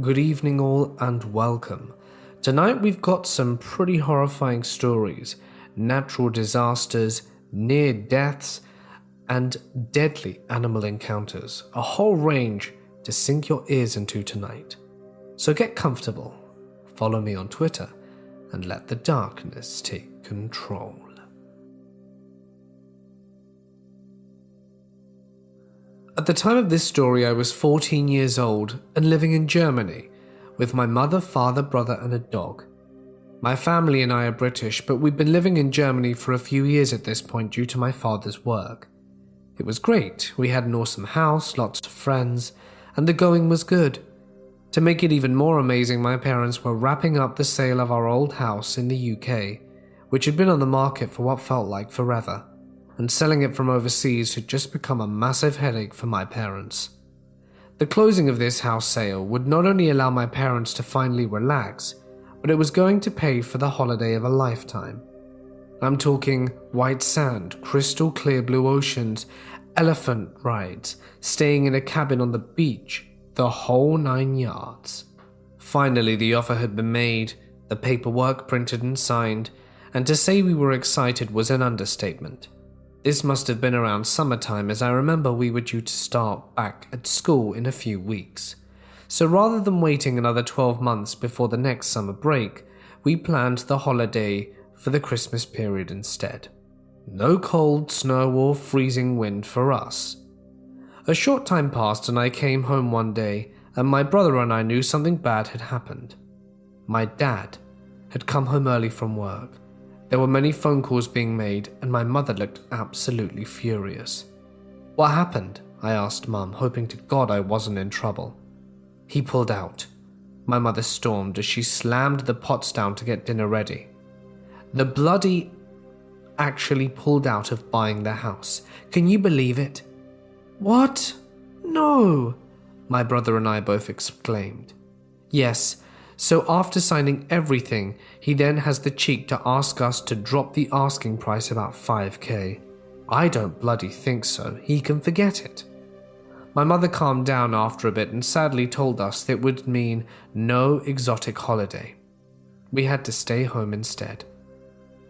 Good evening all and welcome. Tonight we've got some pretty horrifying stories, natural disasters, near deaths, and deadly animal encounters. A whole range to sink your ears into tonight. So get comfortable, follow me on Twitter, and let the darkness take control. At the time of this story, I was 14 years old and living in Germany with my mother, father, brother, and a dog. My family and I are British, but we'd been living in Germany for a few years at this point due to my father's work. It was great. We had an awesome house, lots of friends, and the going was good. To make it even more amazing, my parents were wrapping up the sale of our old house in the UK, which had been on the market for what felt like forever, and selling it from overseas had just become a massive headache for my parents. The closing of this house sale would not only allow my parents to finally relax, but it was going to pay for the holiday of a lifetime. I'm talking white sand, crystal clear blue oceans, elephant rides, staying in a cabin on the beach, the whole 9 yards. Finally, the offer had been made, the paperwork printed and signed, and to say we were excited was an understatement. This must have been around summertime, as I remember we were due to start back at school in a few weeks. So rather than waiting another 12 months before the next summer break, we planned the holiday for the Christmas period instead. No cold, snow, or freezing wind for us. A short time passed and I came home one day, and my brother and I knew something bad had happened. My dad had come home early from work. There were many phone calls being made, and my mother looked absolutely furious. "What happened?" I asked Mum, hoping to God I wasn't in trouble. "He pulled out," my mother stormed as she slammed the pots down to get dinner ready. The bloody actually pulled out of buying the house. Can you believe it? "What? No!" my brother and I both exclaimed. "Yes. So after signing everything, he then has the cheek to ask us to drop the asking price about 5k. I don't bloody think so. He can forget it." My mother calmed down after a bit and sadly told us that it would mean no exotic holiday. We had to stay home instead.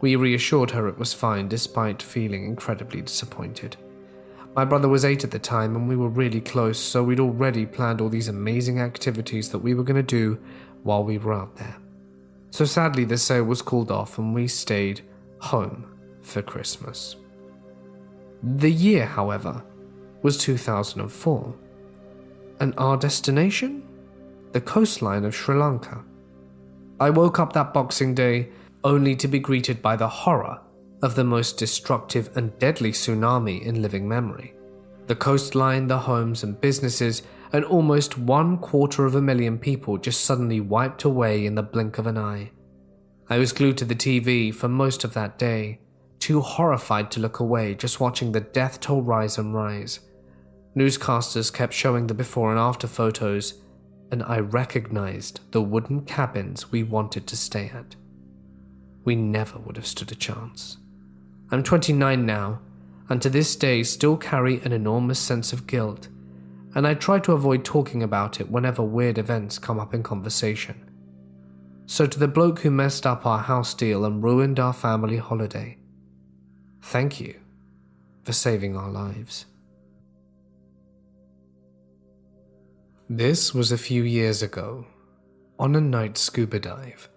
We reassured her it was fine despite feeling incredibly disappointed. My brother was 8 at the time and we were really close, so we'd already planned all these amazing activities that we were going to do while we were out there. So sadly the sale was called off and we stayed home for Christmas. The year, however, was 2004, and our destination? The coastline of Sri Lanka. I woke up that Boxing Day only to be greeted by the horror of the most destructive and deadly tsunami in living memory. The coastline, the homes and businesses, and almost 250,000 people just suddenly wiped away in the blink of an eye. I was glued to the TV for most of that day, too horrified to look away, just watching the death toll rise and rise. Newscasters kept showing the before and after photos, and I recognized the wooden cabins we wanted to stay at. We never would have stood a chance. I'm 29 now, and to this day still carry an enormous sense of guilt, and I try to avoid talking about it whenever weird events come up in conversation. So to the bloke who messed up our house deal and ruined our family holiday, thank you for saving our lives. This was a few years ago, on a night scuba dive.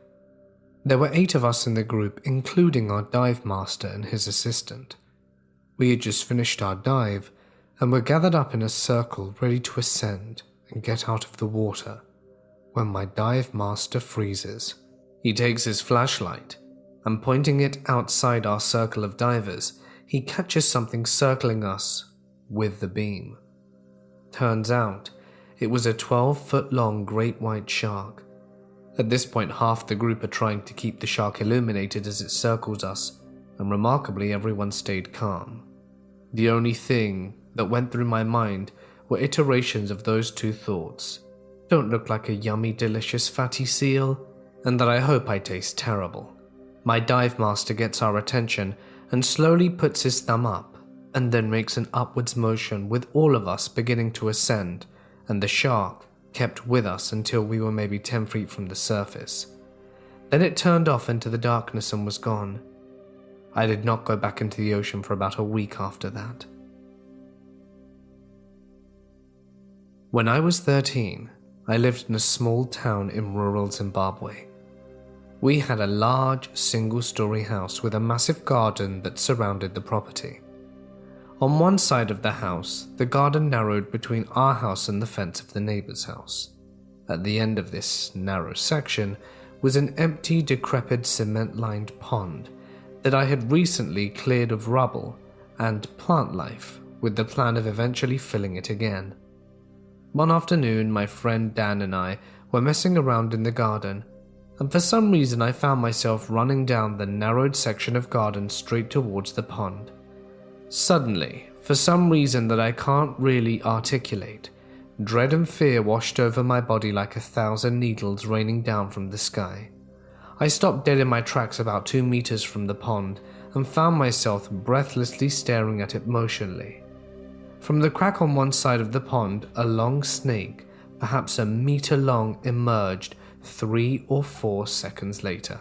There were 8 of us in the group, including our dive master and his assistant. We had just finished our dive and were gathered up in a circle ready to ascend and get out of the water when my dive master freezes. He takes his flashlight and pointing it outside our circle of divers, he catches something circling us with the beam. Turns out it was a 12-foot-long great white shark. At this point, half the group are trying to keep the shark illuminated as it circles us, and remarkably everyone stayed calm. The only thing that went through my mind were iterations of those two thoughts. Don't look like a yummy, delicious fatty seal, and that I hope I taste terrible. My dive master gets our attention and slowly puts his thumb up, and then makes an upwards motion with all of us beginning to ascend, and the shark kept with us until we were maybe 10 feet from the surface. Then it turned off into the darkness and was gone. I did not go back into the ocean for about a week after that. When I was 13, I lived in a small town in rural Zimbabwe. We had a large, single-story house with a massive garden that surrounded the property. On one side of the house, the garden narrowed between our house and the fence of the neighbor's house. At the end of this narrow section was an empty, decrepit, cement-lined pond that I had recently cleared of rubble and plant life with the plan of eventually filling it again. One afternoon, my friend Dan and I were messing around in the garden, and for some reason I found myself running down the narrowed section of garden straight towards the pond. Suddenly, for some reason that I can't really articulate, dread and fear washed over my body like 1,000 needles raining down from the sky. I stopped dead in my tracks about 2 meters from the pond and found myself breathlessly staring at it motionlessly. From the crack on one side of the pond, a long snake, perhaps a meter long, emerged 3 or 4 seconds later.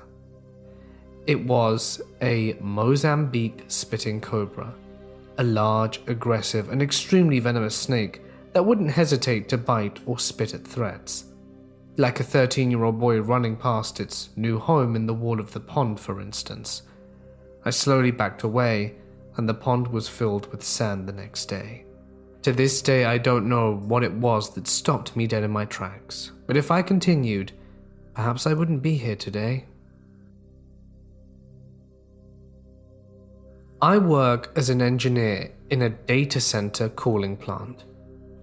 It was a Mozambique spitting cobra, a large, aggressive, and extremely venomous snake that wouldn't hesitate to bite or spit at threats. Like a 13-year-old boy running past its new home in the wall of the pond, for instance. I slowly backed away, and the pond was filled with sand the next day. To this day, I don't know what it was that stopped me dead in my tracks, but if I continued, perhaps I wouldn't be here today. I work as an engineer in a data center cooling plant.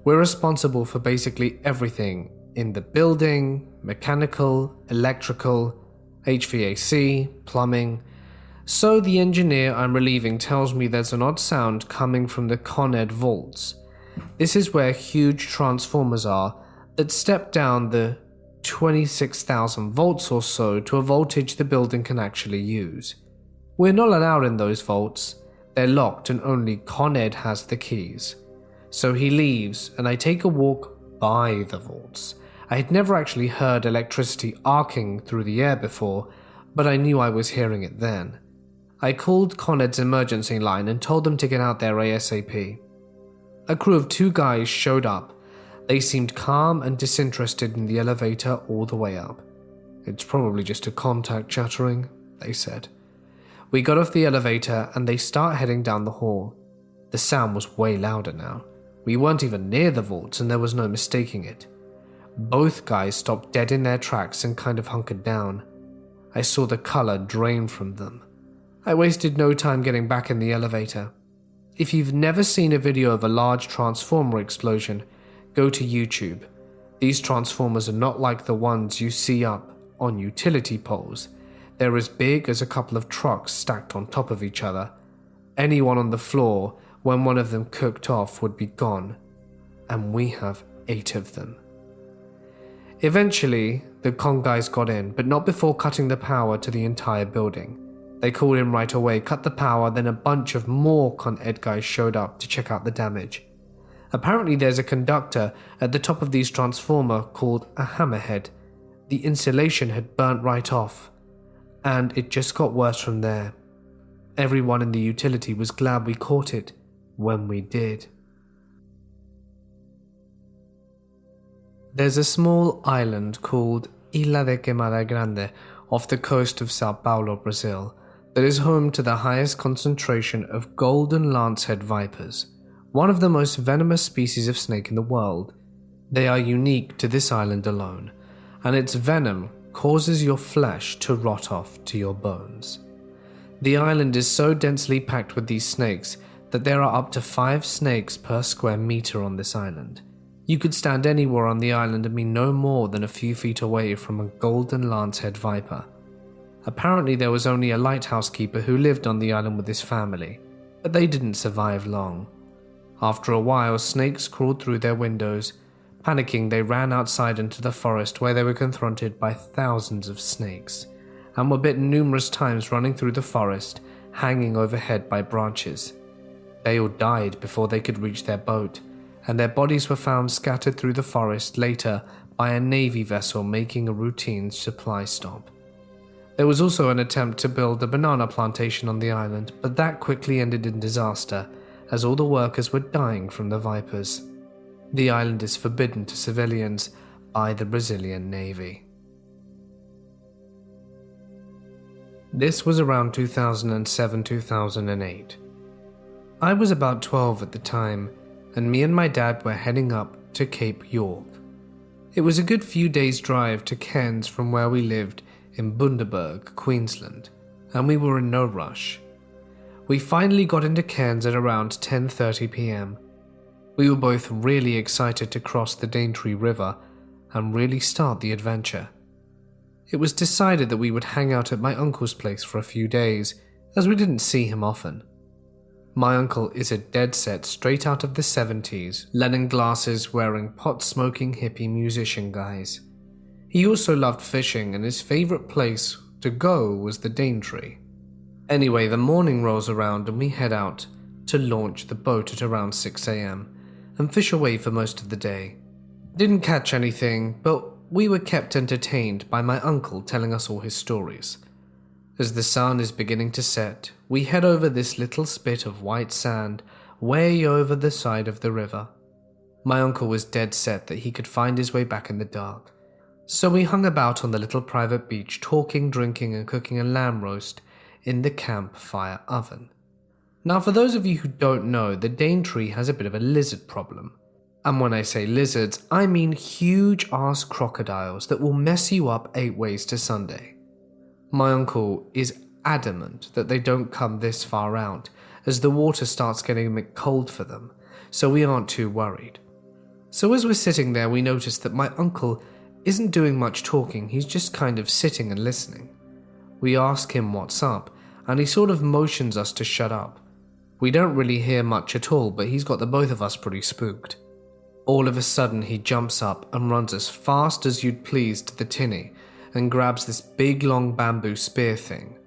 We're responsible for basically everything in the building: mechanical, electrical, HVAC, plumbing. So the engineer I'm relieving tells me there's an odd sound coming from the Con Ed vaults. This is where huge transformers are that step down the 26,000 volts or so to a voltage the building can actually use. We're not allowed in those vaults. They're locked and only Con Ed has the keys. So he leaves and I take a walk by the vaults. I had never actually heard electricity arcing through the air before, but I knew I was hearing it then. I called Con Ed's emergency line and told them to get out there ASAP. A crew of 2 guys showed up. They seemed calm and disinterested in the elevator all the way up. "It's probably just a contact chattering," they said. We got off the elevator and they start heading down the hall. The sound was way louder now. We weren't even near the vaults and there was no mistaking it. Both guys stopped dead in their tracks and kind of hunkered down. I saw the color drain from them. I wasted no time getting back in the elevator. If you've never seen a video of a large transformer explosion, go to YouTube. These transformers are not like the ones you see up on utility poles. They're as big as a couple of trucks stacked on top of each other. Anyone on the floor, when one of them cooked off, would be gone. And we have 8 of them. Eventually, the con guys got in, but not before cutting the power to the entire building. They called in right away, cut the power, then a bunch of more Con Ed guys showed up to check out the damage. Apparently there's a conductor at the top of these transformer called a hammerhead. The insulation had burnt right off, and it just got worse from there. Everyone in the utility was glad we caught it when we did. There's a small island called Ilha de Queimada Grande off the coast of Sao Paulo, Brazil, that is home to the highest concentration of golden lancehead vipers, one of the most venomous species of snake in the world. They are unique to this island alone, and its venom causes your flesh to rot off to your bones. The island is so densely packed with these snakes that there are up to 5 snakes per square meter on this island. You could stand anywhere on the island and be no more than a few feet away from a golden lancehead viper. Apparently there was only a lighthouse keeper who lived on the island with his family, but they didn't survive long. After a while, snakes crawled through their windows. Panicking, they ran outside into the forest where they were confronted by thousands of snakes, and were bitten numerous times running through the forest, hanging overhead by branches. They all died before they could reach their boat, and their bodies were found scattered through the forest later by a Navy vessel making a routine supply stop. There was also an attempt to build a banana plantation on the island, but that quickly ended in disaster as all the workers were dying from the vipers. The island is forbidden to civilians by the Brazilian Navy. This was around 2007-2008. I was about 12 at the time, and me and my dad were heading up to Cape York. It was a good few days' drive to Cairns from where we lived in Bundaberg, Queensland, and we were in no rush. We finally got into Cairns at around 10:30 p.m. We were both really excited to cross the Daintree River and really start the adventure. It was decided that we would hang out at my uncle's place for a few days, as we didn't see him often. My uncle is a dead-set straight out of the 70s, Lennon glasses wearing pot-smoking hippie musician guys. He also loved fishing, and his favourite place to go was the Daintree. Anyway, the morning rolls around and we head out to launch the boat at around 6 a.m. and fish away for most of the day. Didn't catch anything, but we were kept entertained by my uncle telling us all his stories. As the sun is beginning to set, we head over this little spit of white sand way over the side of the river. My uncle was dead set that he could find his way back in the dark, so we hung about on the little private beach talking, drinking and cooking a lamb roast in the campfire oven. Now, for those of you who don't know, the Daintree has a bit of a lizard problem. And when I say lizards, I mean huge-ass crocodiles that will mess you up 8 ways to Sunday. My uncle is adamant that they don't come this far out, as the water starts getting a bit cold for them, so we aren't too worried. So as we're sitting there, we notice that my uncle isn't doing much talking, he's just kind of sitting and listening. We ask him what's up, and he sort of motions us to shut up. We don't really hear much at all, but he's got the both of us pretty spooked. All of a sudden he jumps up and runs as fast as you'd please to the tinny and grabs this big long bamboo spear thing.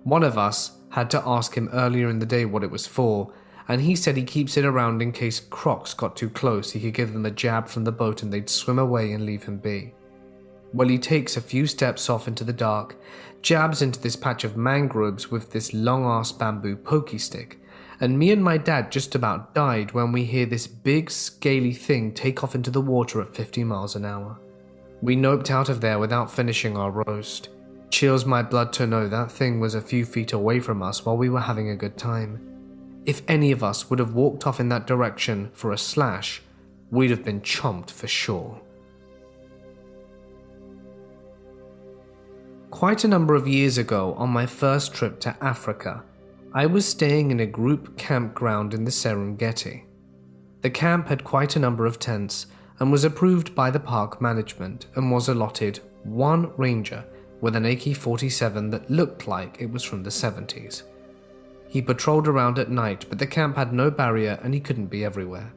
One of us had to ask him earlier in the day what it was for, and he said he keeps it around in case crocs got too close, he could give them a jab from the boat and they'd swim away and leave him be. Well, he takes a few steps off into the dark, jabs into this patch of mangroves with this long-ass bamboo pokey stick, and me and my dad just about died when we hear this big scaly thing take off into the water at 50 miles an hour. We noped out of there without finishing our roast. Chills my blood to know that thing was a few feet away from us while we were having a good time. If any of us would have walked off in that direction for a slash, we'd have been chomped for sure. Quite a number of years ago, on my first trip to Africa, I was staying in a group campground in the Serengeti. The camp had quite a number of tents and was approved by the park management and was allotted one ranger with an AK-47 that looked like it was from the 70s. He patrolled around at night, but the camp had no barrier and he couldn't be everywhere.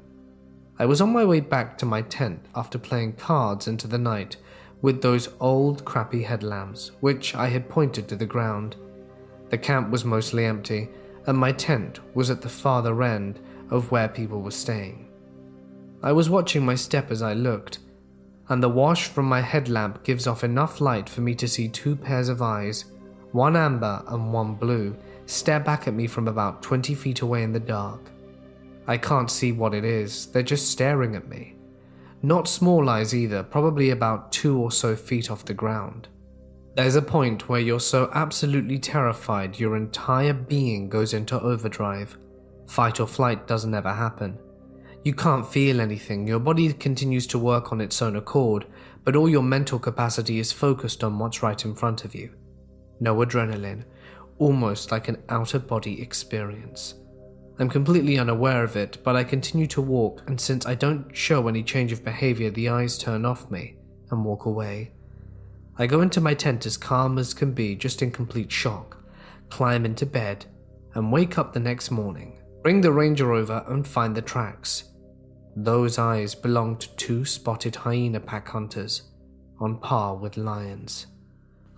I was on my way back to my tent after playing cards into the night with those old crappy headlamps, which I had pointed to the ground. The camp was mostly empty, and my tent was at the farther end of where people were staying. I was watching my step as I looked, and the wash from my headlamp gives off enough light for me to see 2 pairs of eyes, one amber and one blue, stare back at me from about 20 feet away in the dark. I can't see what it is, they're just staring at me. Not small eyes either, probably about 2 or so feet off the ground. There's a point where you're so absolutely terrified your entire being goes into overdrive. Fight or flight doesn't ever happen. You can't feel anything, your body continues to work on its own accord, but all your mental capacity is focused on what's right in front of you. No adrenaline, almost like an out-of-body experience. I'm completely unaware of it, but I continue to walk, and since I don't show any change of behavior, the eyes turn off me and walk away. I go into my tent as calm as can be, just in complete shock, climb into bed, and wake up the next morning, bring the ranger over and find the tracks. Those eyes belonged to 2 spotted hyena pack hunters, on par with lions.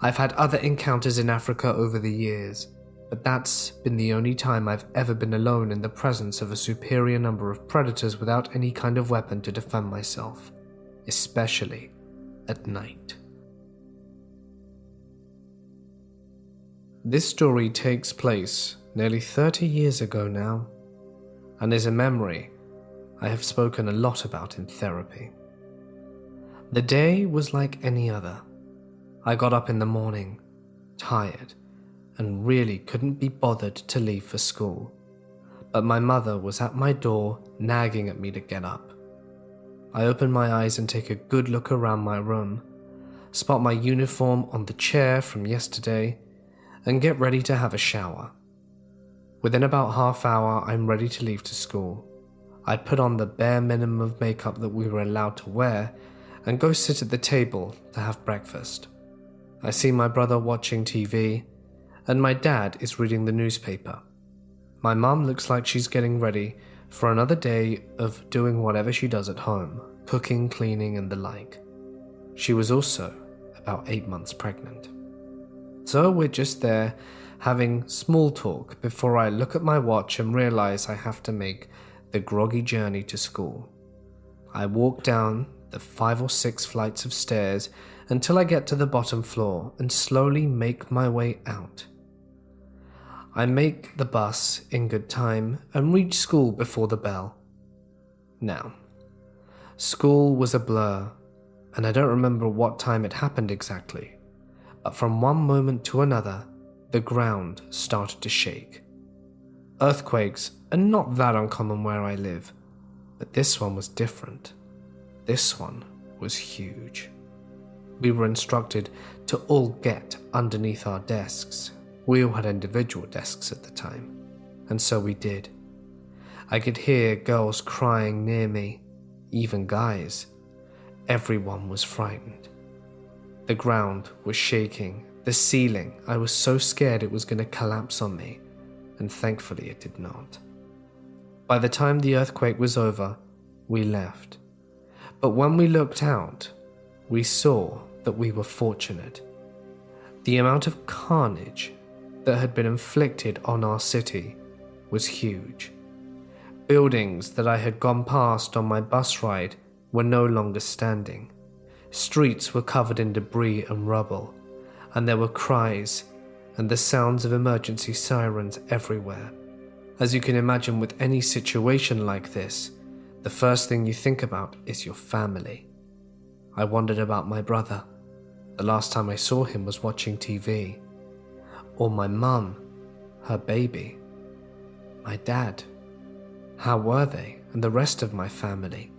I've had other encounters in Africa over the years, but that's been the only time I've ever been alone in the presence of a superior number of predators without any kind of weapon to defend myself, especially at night. This story takes place nearly 30 years ago now, and is a memory I have spoken a lot about in therapy. The day was like any other. I got up in the morning, tired, and really couldn't be bothered to leave for school, but my mother was at my door nagging at me to get up. I open my eyes and take a good look around my room, spot my uniform on the chair from yesterday, and get ready to have a shower. Within about half hour, I'm ready to leave to school. I put on the bare minimum of makeup that we were allowed to wear and go sit at the table to have breakfast. I see my brother watching TV, and my dad is reading the newspaper. My mum looks like she's getting ready for another day of doing whatever she does at home, cooking, cleaning, and the like. She was also about 8 months pregnant. So we're just there having small talk before I look at my watch and realize I have to make the groggy journey to school. I walk down the 5 or 6 flights of stairs until I get to the bottom floor and slowly make my way out. I make the bus in good time and reach school before the bell. Now, school was a blur, and I don't remember what time it happened exactly, but from one moment to another, the ground started to shake. Earthquakes are not that uncommon where I live, but this one was different. This one was huge. We were instructed to all get underneath our desks. We all had individual desks at the time, and so we did. I could hear girls crying near me, even guys. Everyone was frightened. The ground was shaking, the ceiling. I was so scared it was going to collapse on me, and thankfully it did not. By the time the earthquake was over, we left. But when we looked out, we saw that we were fortunate. The amount of carnage that had been inflicted on our city was huge. Buildings that I had gone past on my bus ride were no longer standing. Streets were covered in debris and rubble, and there were cries and the sounds of emergency sirens everywhere. As you can imagine, with any situation like this, the first thing you think about is your family. I wondered about my brother. The last time I saw him was watching TV. Or my mum, her baby. My dad. How were they, and the rest of my family?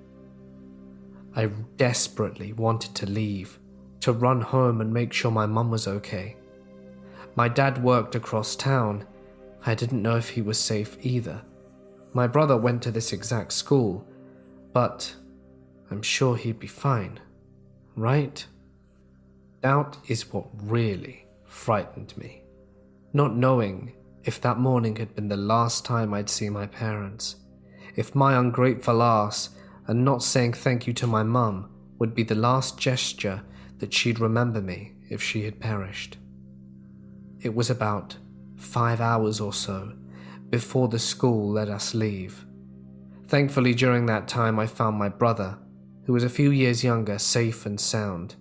I desperately wanted to leave, to run home and make sure my mum was okay. My dad worked across town. I didn't know if he was safe either. My brother went to this exact school, but I'm sure he'd be fine, right? Doubt is what really frightened me. Not knowing if that morning had been the last time I'd see my parents, if my ungrateful ass and not saying thank you to my mum would be the last gesture that she'd remember me if she had perished. It was about 5 hours or so before the school let us leave. Thankfully, during that time I found my brother, who was a few years younger, safe and sound,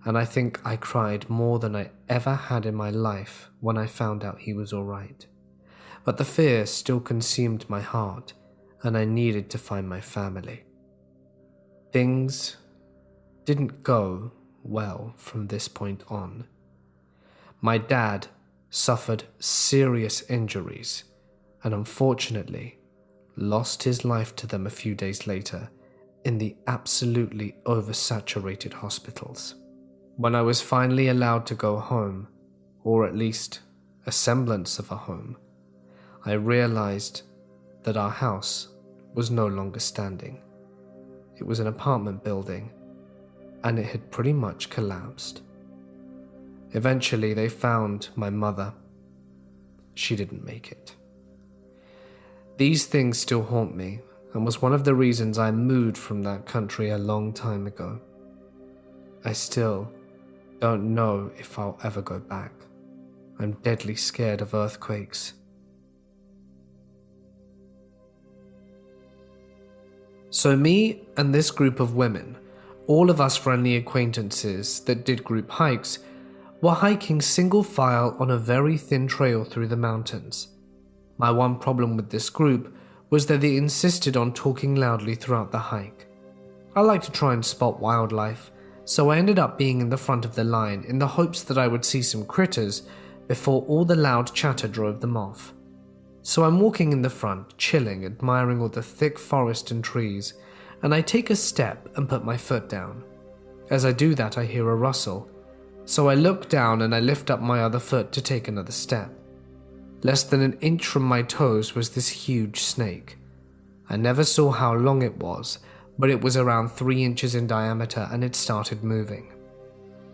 and I think I cried more than I ever had in my life when I found out he was all right. But the fear still consumed my heart, and I needed to find my family. Things didn't go well from this point on. My dad suffered serious injuries and unfortunately lost his life to them a few days later in the absolutely oversaturated hospitals. When I was finally allowed to go home, or at least a semblance of a home, I realized that our house was no longer standing. It was an apartment building, and it had pretty much collapsed. Eventually, they found my mother. She didn't make it. These things still haunt me, and was one of the reasons I moved from that country a long time ago. I still don't know if I'll ever go back. I'm deadly scared of earthquakes. So me and this group of women, all of us friendly acquaintances that did group hikes, were hiking single file on a very thin trail through the mountains. My one problem with this group was that they insisted on talking loudly throughout the hike. I like to try and spot wildlife, so I ended up being in the front of the line in the hopes that I would see some critters before all the loud chatter drove them off. So I'm walking in the front, chilling, admiring all the thick forest and trees, and I take a step and put my foot down. As I do that, I hear a rustle, so I look down and I lift up my other foot to take another step. Less than an inch from my toes was this huge snake. I never saw how long it was, but it was around 3 inches in diameter and it started moving.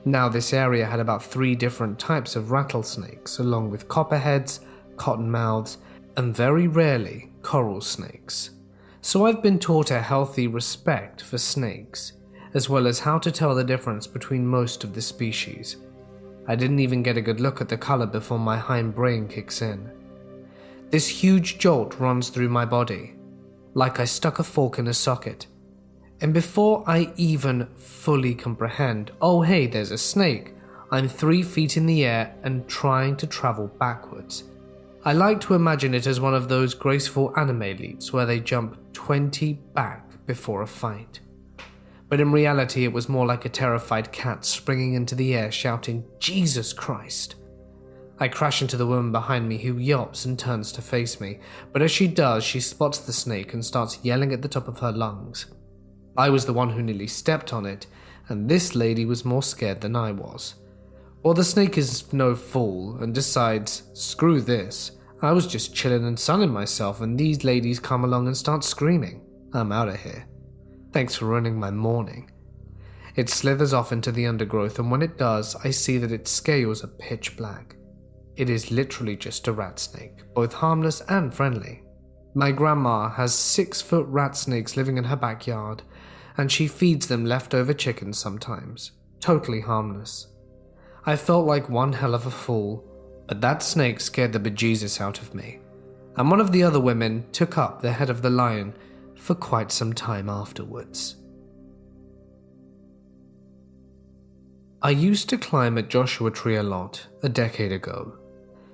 Now this area had about 3 different types of rattlesnakes, along with copperheads, cottonmouths, and very rarely coral snakes. So I've been taught a healthy respect for snakes, as well as how to tell the difference between most of the species. I didn't even get a good look at the color before my hindbrain kicks in. This huge jolt runs through my body, like I stuck a fork in a socket. And before I even fully comprehend, oh hey, there's a snake, I'm 3 feet in the air and trying to travel backwards. I like to imagine it as one of those graceful anime leaps where they jump 20 back before a fight. But in reality it was more like a terrified cat springing into the air shouting, "Jesus Christ!" I crash into the woman behind me who yelps and turns to face me, but as she does, she spots the snake and starts yelling at the top of her lungs. I was the one who nearly stepped on it, and this lady was more scared than I was. Well, the snake is no fool and decides, screw this, I was just chilling and sunning myself and these ladies come along and start screaming. I'm out of here. Thanks for ruining my morning. It slithers off into the undergrowth, and when it does, I see that its scales are pitch black. It is literally just a rat snake, both harmless and friendly. My grandma has 6-foot rat snakes living in her backyard, and she feeds them leftover chickens sometimes. Totally harmless. I felt like one hell of a fool, but that snake scared the bejesus out of me, and one of the other women took up the head of the lion for quite some time afterwards. I used to climb at Joshua Tree a lot a decade ago,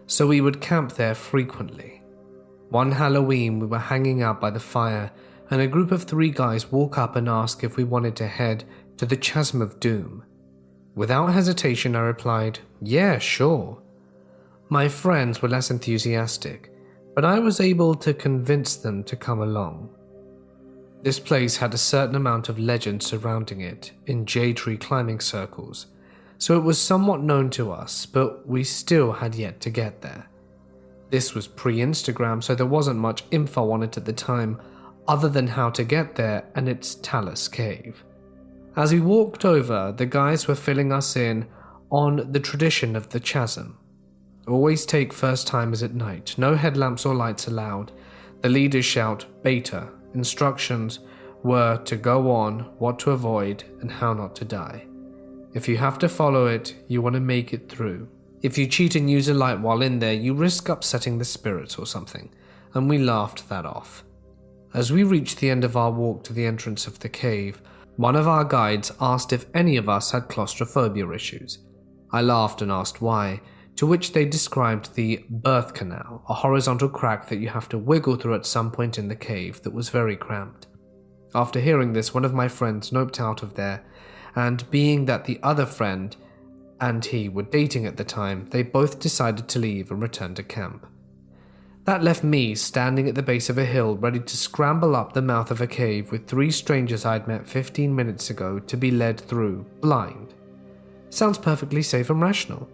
so we would camp there frequently. One Halloween we were hanging out by the fire and a group of 3 guys walk up and ask if we wanted to head to the Chasm of Doom. Without hesitation I replied, yeah, sure. My friends were less enthusiastic, but I was able to convince them to come along. This place had a certain amount of legend surrounding it in jade tree climbing circles, so it was somewhat known to us, but we still had yet to get there. This was pre-Instagram, so there wasn't much info on it at the time, other than how to get there and its Talus Cave. As we walked over, the guys were filling us in on the tradition of the chasm. Always take first timers at night, no headlamps or lights allowed. The leaders shout beta. Instructions were to go on, what to avoid, and how not to die. If you have to follow it, you want to make it through. If you cheat and use a light while in there, you risk upsetting the spirits or something, and we laughed that off. As we reached the end of our walk to the entrance of the cave, one of our guides asked if any of us had claustrophobia issues. I laughed and asked why, to which they described the birth canal, a horizontal crack that you have to wiggle through at some point in the cave that was very cramped. After hearing this, one of my friends noped out of there, and being that the other friend and he were dating at the time, they both decided to leave and return to camp. That left me standing at the base of a hill ready to scramble up the mouth of a cave with 3 strangers I'd met 15 minutes ago to be led through, blind. Sounds perfectly safe and rational.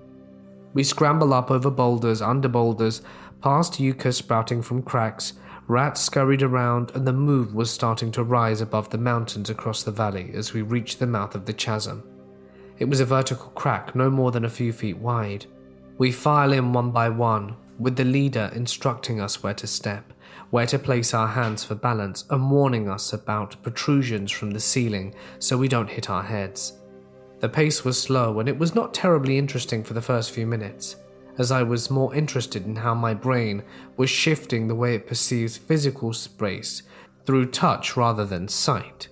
We scramble up over boulders, under boulders, past yucca sprouting from cracks, rats scurried around, and the moon was starting to rise above the mountains across the valley as we reached the mouth of the chasm. It was a vertical crack no more than a few feet wide. We file in one by one, with the leader instructing us where to step, where to place our hands for balance, and warning us about protrusions from the ceiling so we don't hit our heads. The pace was slow and it was not terribly interesting for the first few minutes. as I was more interested in how my brain was shifting the way it perceives physical space through touch rather than sight.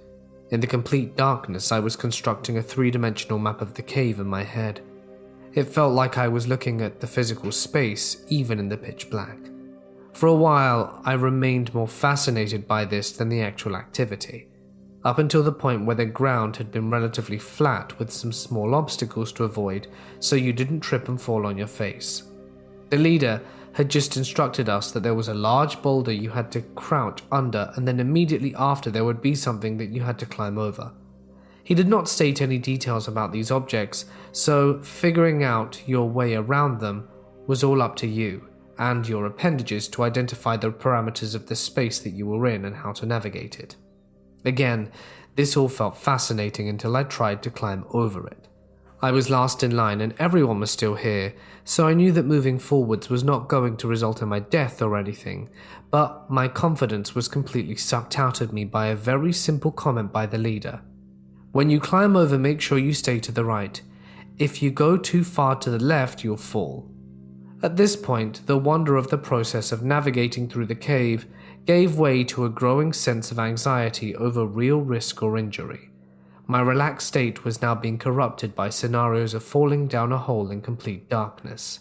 In the complete darkness, I was constructing a three-dimensional map of the cave in my head. It felt like I was looking at the physical space, even in the pitch black. For a while, I remained more fascinated by this than the actual activity, up until the point where the ground had been relatively flat with some small obstacles to avoid so you didn't trip and fall on your face. The leader had just instructed us that there was a large boulder you had to crouch under, and then immediately after there would be something that you had to climb over. He did not state any details about these objects, so figuring out your way around them was all up to you and your appendages to identify the parameters of the space that you were in and how to navigate it. Again, this all felt fascinating until I tried to climb over it. I was last in line and everyone was still here, so I knew that moving forwards was not going to result in my death or anything, but my confidence was completely sucked out of me by a very simple comment by the leader. When you climb over, make sure you stay to the right. If you go too far to the left, you'll fall. At this point, the wonder of the process of navigating through the cave gave way to a growing sense of anxiety over real risk or injury. My relaxed state was now being corrupted by scenarios of falling down a hole in complete darkness.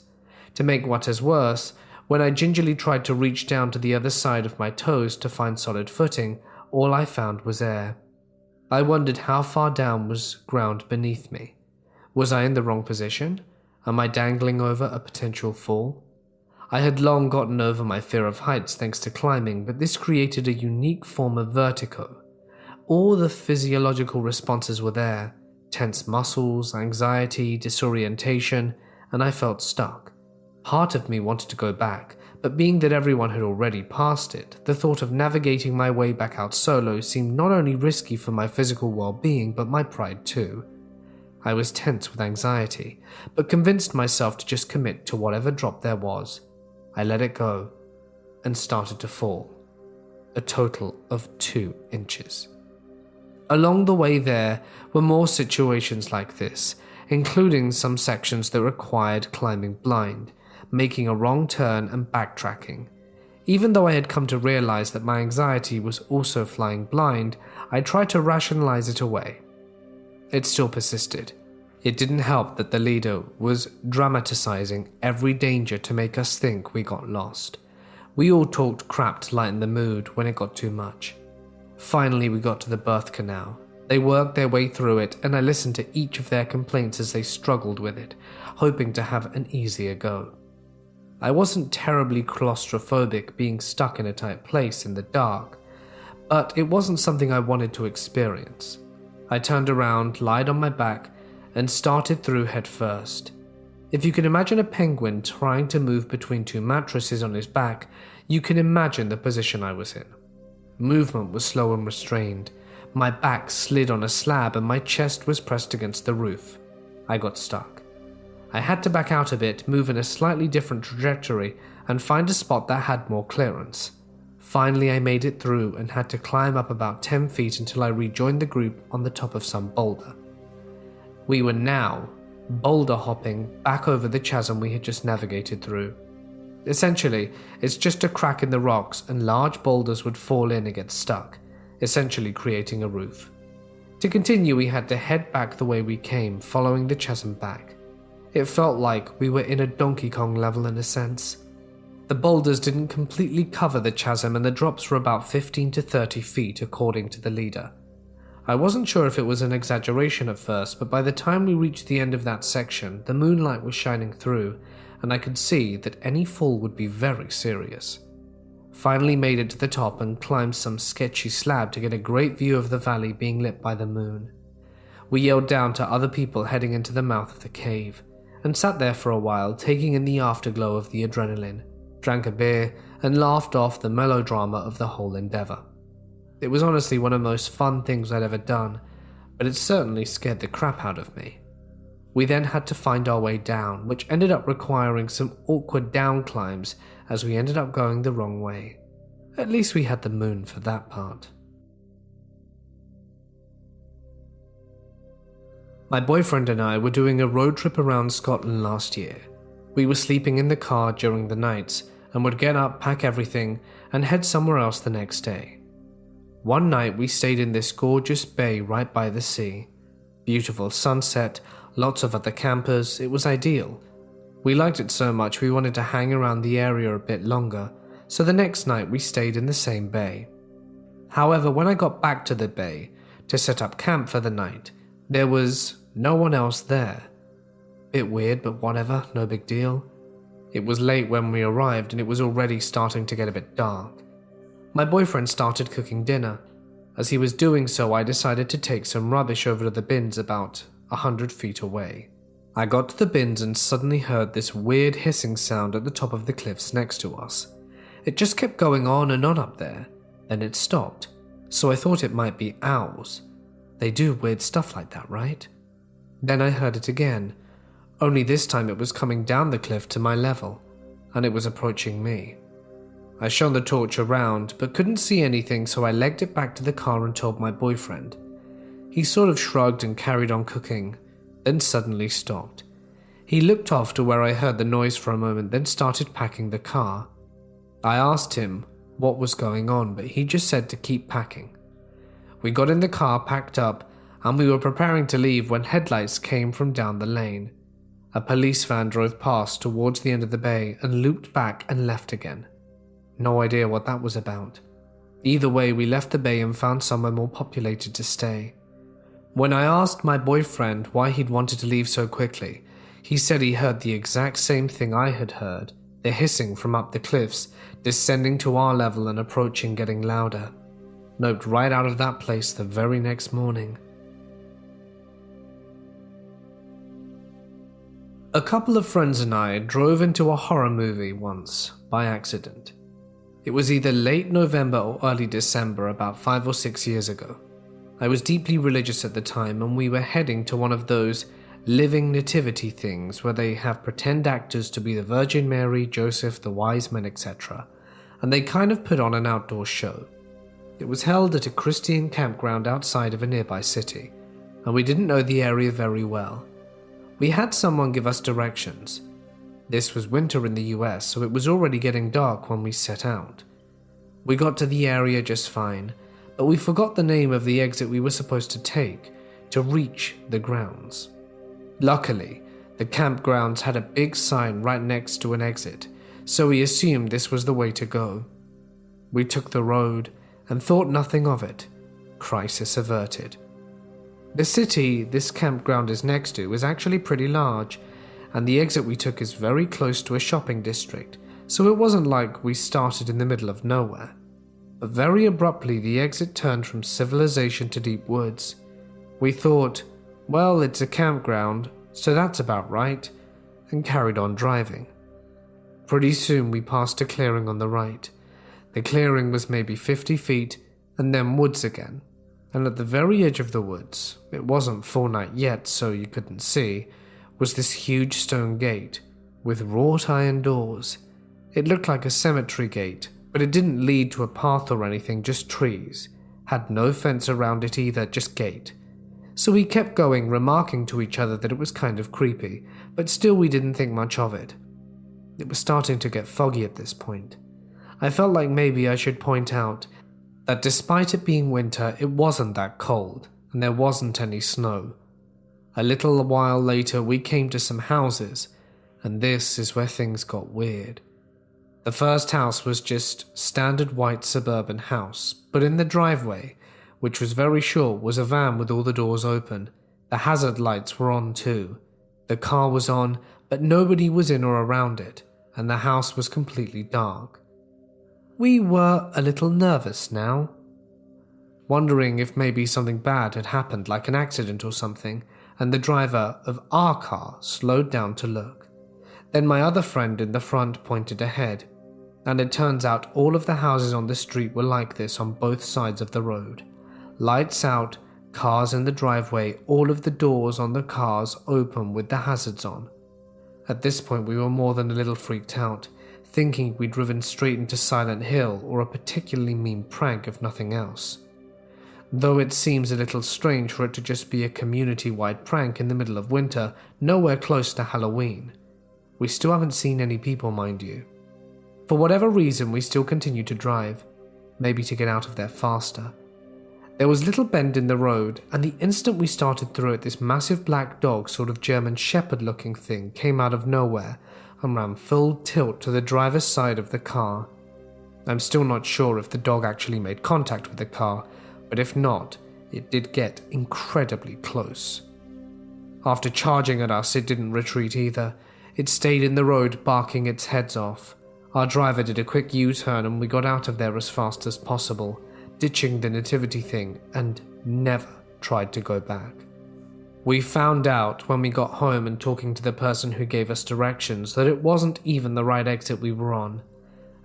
To make matters worse, when I gingerly tried to reach down to the other side of my toes to find solid footing, all I found was air. I wondered how far down was ground beneath me. Was I in the wrong position? Am I dangling over a potential fall? I had long gotten over my fear of heights thanks to climbing, but this created a unique form of vertigo. All the physiological responses were there: tense muscles, anxiety, disorientation, and I felt stuck. Part of me wanted to go back, but being that everyone had already passed it, the thought of navigating my way back out solo seemed not only risky for my physical well-being, but my pride too. I was tense with anxiety, but convinced myself to just commit to whatever drop there was. I let it go and started to fall, a total of 2 inches. Along the way there were more situations like this, including some sections that required climbing blind, making a wrong turn and backtracking. Even though I had come to realize that my anxiety was also flying blind, I tried to rationalize it away. It still persisted. It didn't help that the leader was dramatizing every danger to make us think we got lost. We all talked crap to lighten the mood when it got too much. Finally, we got to the birth canal. They worked their way through it, and I listened to each of their complaints as they struggled with it, hoping to have an easier go. I wasn't terribly claustrophobic being stuck in a tight place in the dark, but it wasn't something I wanted to experience. I turned around, lied on my back, and started through head first. If you can imagine a penguin trying to move between 2 mattresses on his back, you can imagine the position I was in. Movement was slow and restrained. My back slid on a slab and my chest was pressed against the roof. I got stuck. I had to back out a bit, move in a slightly different trajectory, and find a spot that had more clearance. Finally, I made it through and had to climb up about 10 feet until I rejoined the group on the top of some boulder. We were now boulder hopping back over the chasm we had just navigated through. Essentially, it's just a crack in the rocks and large boulders would fall in and get stuck, essentially creating a roof. To continue, we had to head back the way we came, following the chasm back. It felt like we were in a Donkey Kong level in a sense. The boulders didn't completely cover the chasm and the drops were about 15 to 30 feet according to the leader. I wasn't sure if it was an exaggeration at first, but by the time we reached the end of that section, the moonlight was shining through, and I could see that any fall would be very serious. Finally made it to the top and climbed some sketchy slab to get a great view of the valley being lit by the moon. We yelled down to other people heading into the mouth of the cave, and sat there for a while taking in the afterglow of the adrenaline, drank a beer, and laughed off the melodrama of the whole endeavor. It was honestly one of the most fun things I'd ever done, but it certainly scared the crap out of me. We then had to find our way down, which ended up requiring some awkward down climbs as we ended up going the wrong way. At least we had the moon for that part. My boyfriend and I were doing a road trip around Scotland last year. We were sleeping in the car during the nights and would get up, pack everything, and head somewhere else the next day. One night we stayed in this gorgeous bay right by the sea. Beautiful sunset, lots of other campers, it was ideal. We liked it so much we wanted to hang around the area a bit longer, so the next night we stayed in the same bay. However, when I got back to the bay to set up camp for the night, there was no one else there. Bit weird, but whatever, no big deal. It was late when we arrived and it was already starting to get a bit dark. My boyfriend started cooking dinner. As he was doing so, I decided to take some rubbish over to the bins about 100 feet away. I got to the bins and suddenly heard this weird hissing sound at the top of the cliffs next to us. It just kept going on and on up there, then it stopped, so I thought it might be owls. They do weird stuff like that, right? Then I heard it again, only this time it was coming down the cliff to my level, and it was approaching me. I shone the torch around, but couldn't see anything, so I legged it back to the car and told my boyfriend. He sort of shrugged and carried on cooking, then suddenly stopped. He looked off to where I heard the noise for a moment, then started packing the car. I asked him what was going on, but he just said to keep packing. We got in the car, packed up, and we were preparing to leave when headlights came from down the lane. A police van drove past towards the end of the bay and looped back and left again. No idea what that was about. Either way, we left the bay and found somewhere more populated to stay. When I asked my boyfriend why he'd wanted to leave so quickly, he said he heard the exact same thing I had heard, the hissing from up the cliffs, descending to our level and approaching, getting louder. Noped right out of that place the very next morning. A couple of friends and I drove into a horror movie once, by accident. It was either late November or early December, about 5 or 6 years ago. I was deeply religious at the time, and we were heading to one of those living nativity things where they have pretend actors to be the Virgin Mary, Joseph, the wise men, etc. And they kind of put on an outdoor show. It was held at a Christian campground outside of a nearby city, and we didn't know the area very well. We had someone give us directions. This was winter in the US, so it was already getting dark when we set out. We got to the area just fine, but we forgot the name of the exit we were supposed to take to reach the grounds. Luckily, the campgrounds had a big sign right next to an exit, so we assumed this was the way to go. We took the road and thought nothing of it. Crisis averted. The city this campground is next to is actually pretty large, and the exit we took is very close to a shopping district, so it wasn't like we started in the middle of nowhere. But very abruptly the exit turned from civilization to deep woods. We thought, well, it's a campground, so that's about right, and carried on driving. Pretty soon we passed a clearing on the right. The clearing was maybe 50 feet, and then woods again. And at the very edge of the woods, it wasn't full night yet so you couldn't see, was this huge stone gate with wrought iron doors. It looked like a cemetery gate, but it didn't lead to a path or anything, just trees. Had no fence around it either, just gate. So we kept going, remarking to each other that it was kind of creepy, but still we didn't think much of it. It was starting to get foggy at this point. I felt like maybe I should point out that despite it being winter, it wasn't that cold, and there wasn't any snow. A little while later, we came to some houses, and this is where things got weird. The first house was just standard white suburban house, but in the driveway, which was very short, was a van with all the doors open. The hazard lights were on too. The car was on, but nobody was in or around it, and the house was completely dark. We were a little nervous now, wondering if maybe something bad had happened, like an accident or something, and the driver of our car slowed down to look. Then my other friend in the front pointed ahead, and it turns out all of the houses on the street were like this on both sides of the road. Lights out, cars in the driveway, all of the doors on the cars open with the hazards on. At this point we were more than a little freaked out, thinking we'd driven straight into Silent Hill or a particularly mean prank if nothing else. Though it seems a little strange for it to just be a community-wide prank in the middle of winter, nowhere close to Halloween. We still haven't seen any people, mind you. For whatever reason, we still continue to drive, maybe to get out of there faster. There was a little bend in the road, and the instant we started through it, this massive black dog, sort of German shepherd looking thing, came out of nowhere and ran full tilt to the driver's side of the car. I'm still not sure if the dog actually made contact with the car, but if not, it did get incredibly close. After charging at us, it didn't retreat either. It stayed in the road, barking its heads off. Our driver did a quick U-turn and we got out of there as fast as possible, ditching the nativity thing, and never tried to go back. We found out when we got home and talking to the person who gave us directions that it wasn't even the right exit we were on.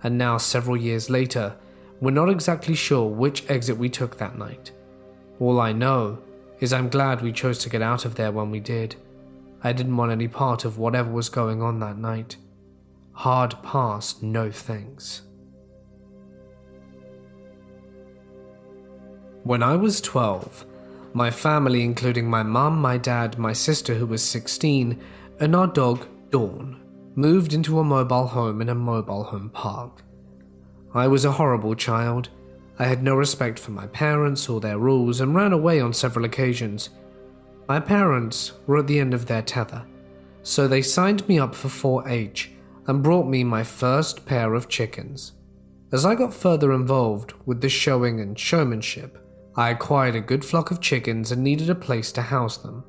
And now, several years later, we're not exactly sure which exit we took that night. All I know is I'm glad we chose to get out of there when we did. I didn't want any part of whatever was going on that night. Hard pass, no thanks. When I was 12, my family, including my mum, my dad, my sister who was 16, and our dog, Dawn, moved into a mobile home in a mobile home park. I was a horrible child. I had no respect for my parents or their rules and ran away on several occasions. My parents were at the end of their tether, so they signed me up for 4-H and brought me my first pair of chickens. As I got further involved with the showing and showmanship, I acquired a good flock of chickens and needed a place to house them.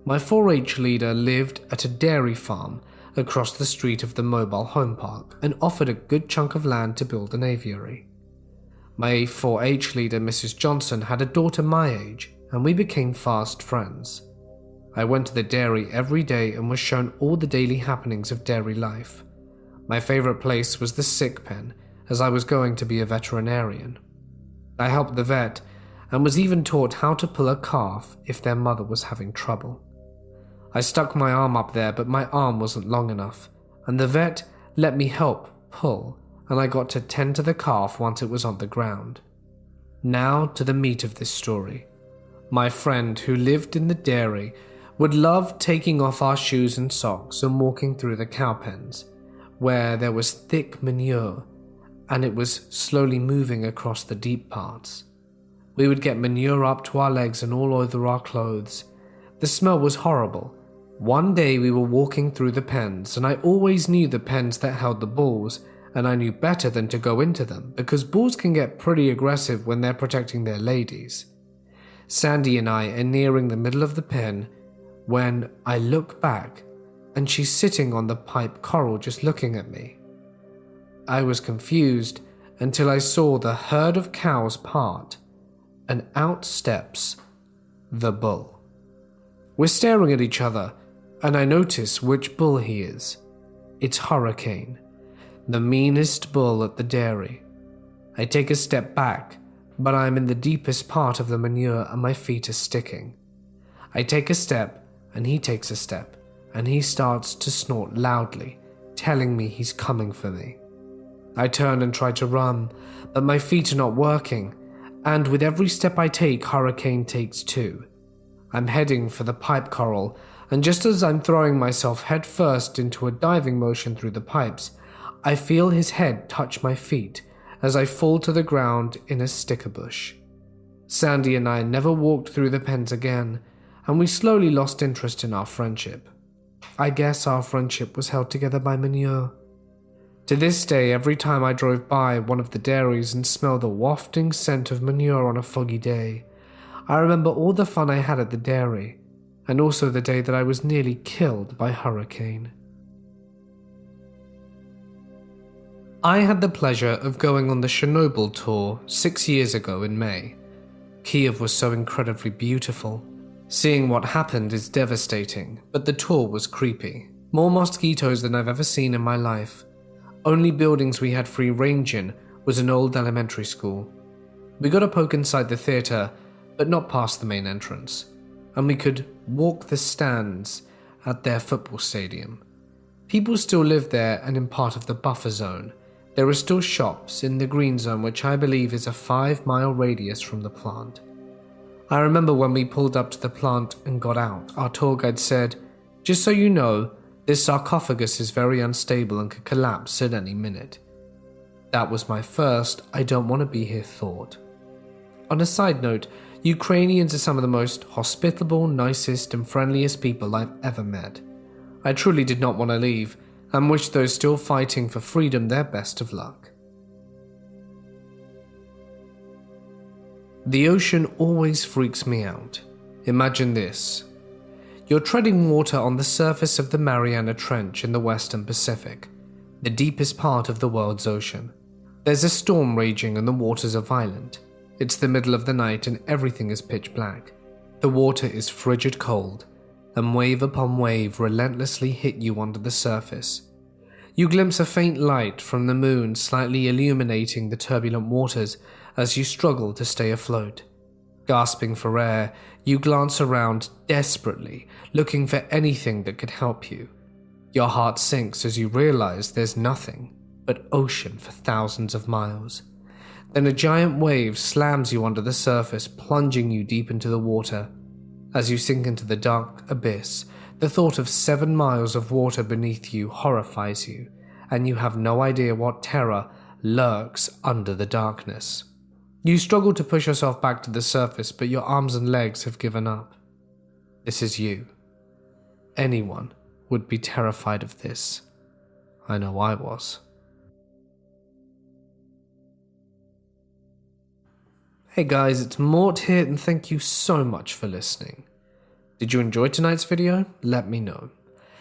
My 4-H leader lived at a dairy farm across the street of the mobile home park and offered a good chunk of land to build an aviary. My 4-H leader, Mrs. Johnson, had a daughter my age, and we became fast friends. I went to the dairy every day and was shown all the daily happenings of dairy life. My favorite place was the sick pen, as I was going to be a veterinarian. I helped the vet and was even taught how to pull a calf if their mother was having trouble. I stuck my arm up there, but my arm wasn't long enough, and the vet let me help pull, and I got to tend to the calf once it was on the ground. Now to the meat of this story. My friend who lived in the dairy would love taking off our shoes and socks and walking through the cow pens, where there was thick manure, and it was slowly moving across the deep parts. We would get manure up to our legs and all over our clothes. The smell was horrible. One day we were walking through the pens, and I always knew the pens that held the bulls, and I knew better than to go into them because bulls can get pretty aggressive when they're protecting their ladies. Sandy and I are nearing the middle of the pen when I look back and she's sitting on the pipe coral just looking at me. I was confused until I saw the herd of cows part, and out steps the bull. We're staring at each other, and I notice which bull he is. It's Hurricane, the meanest bull at the dairy. I take a step back, but I'm in the deepest part of the manure and my feet are sticking. I take a step, and he takes a step, and he starts to snort loudly, telling me he's coming for me. I turn and try to run, but my feet are not working, and with every step I take, Hurricane takes 2. I'm heading for the pipe coral, and just as I'm throwing myself headfirst into a diving motion through the pipes, I feel his head touch my feet as I fall to the ground in a sticker bush. Sandy and I never walked through the pens again, and we slowly lost interest in our friendship. I guess our friendship was held together by manure. To this day, every time I drove by one of the dairies and smelled the wafting scent of manure on a foggy day, I remember all the fun I had at the dairy, and also the day that I was nearly killed by Hurricane. I had the pleasure of going on the Chernobyl tour 6 years ago in May. Kiev was so incredibly beautiful. Seeing what happened is devastating, but the tour was creepy. More mosquitoes than I've ever seen in my life. Only buildings we had free range in was an old elementary school. We got a poke inside the theatre, but not past the main entrance, and we could walk the stands at their football stadium. People still live there and in part of the buffer zone. There are still shops in the green zone, which I believe is a 5-mile radius from the plant. I remember when we pulled up to the plant and got out, our tour guide said, "Just so you know, This sarcophagus is very unstable and could collapse at any minute. That was my first "I don't want to be here" thought. On a side note, Ukrainians are some of the most hospitable, nicest and friendliest people I've ever met. I truly did not want to leave and wish those still fighting for freedom their best of luck. The ocean always freaks me out. Imagine this. You're treading water on the surface of the Mariana Trench in the Western Pacific, the deepest part of the world's ocean. There's a storm raging and the waters are violent. It's the middle of the night and everything is pitch black. The water is frigid cold, and wave upon wave relentlessly hit you under the surface. You glimpse a faint light from the moon slightly illuminating the turbulent waters as you struggle to stay afloat. Gasping for air, you glance around desperately, looking for anything that could help you. Your heart sinks as you realize there's nothing but ocean for thousands of miles. Then a giant wave slams you under the surface, plunging you deep into the water. As you sink into the dark abyss, the thought of 7 miles of water beneath you horrifies you, and you have no idea what terror lurks under the darkness. You struggle to push yourself back to the surface, but your arms and legs have given up. This is you. Anyone would be terrified of this. I know I was. Hey guys, it's Mort here and thank you so much for listening. Did you enjoy tonight's video? Let me know.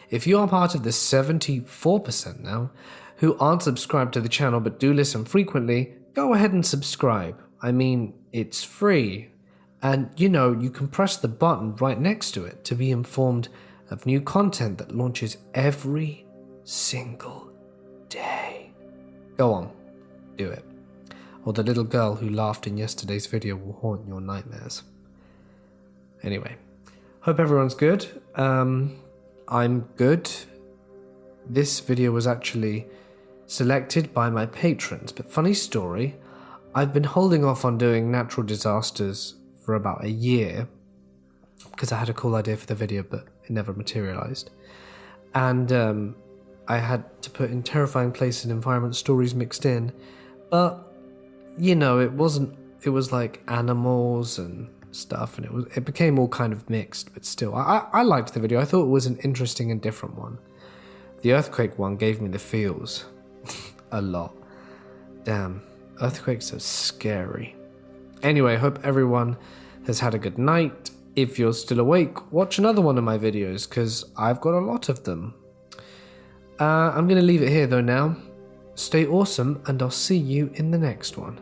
If you are part of the 74% now who aren't subscribed to the channel but do listen frequently, go ahead and subscribe. I mean, it's free. And you can press the button right next to it to be informed of new content that launches every single day. Go on, do it. Or the little girl who laughed in yesterday's video will haunt your nightmares. Anyway, hope everyone's good. I'm good. This video was actually selected by my patrons, but funny story, I've been holding off on doing natural disasters for about a year because I had a cool idea for the video, but it never materialized. And I had to put in terrifying places and environment stories mixed in, but it was like animals and stuff, and it became all kind of mixed, but still, I liked the video. I thought it was an interesting and different one. The earthquake one gave me the feels. A lot. Damn, earthquakes are scary. Anyway, hope everyone has had a good night. If you're still awake, watch another one of my videos, because I've got a lot of them. I'm going to leave it here though now. Stay awesome, and I'll see you in the next one.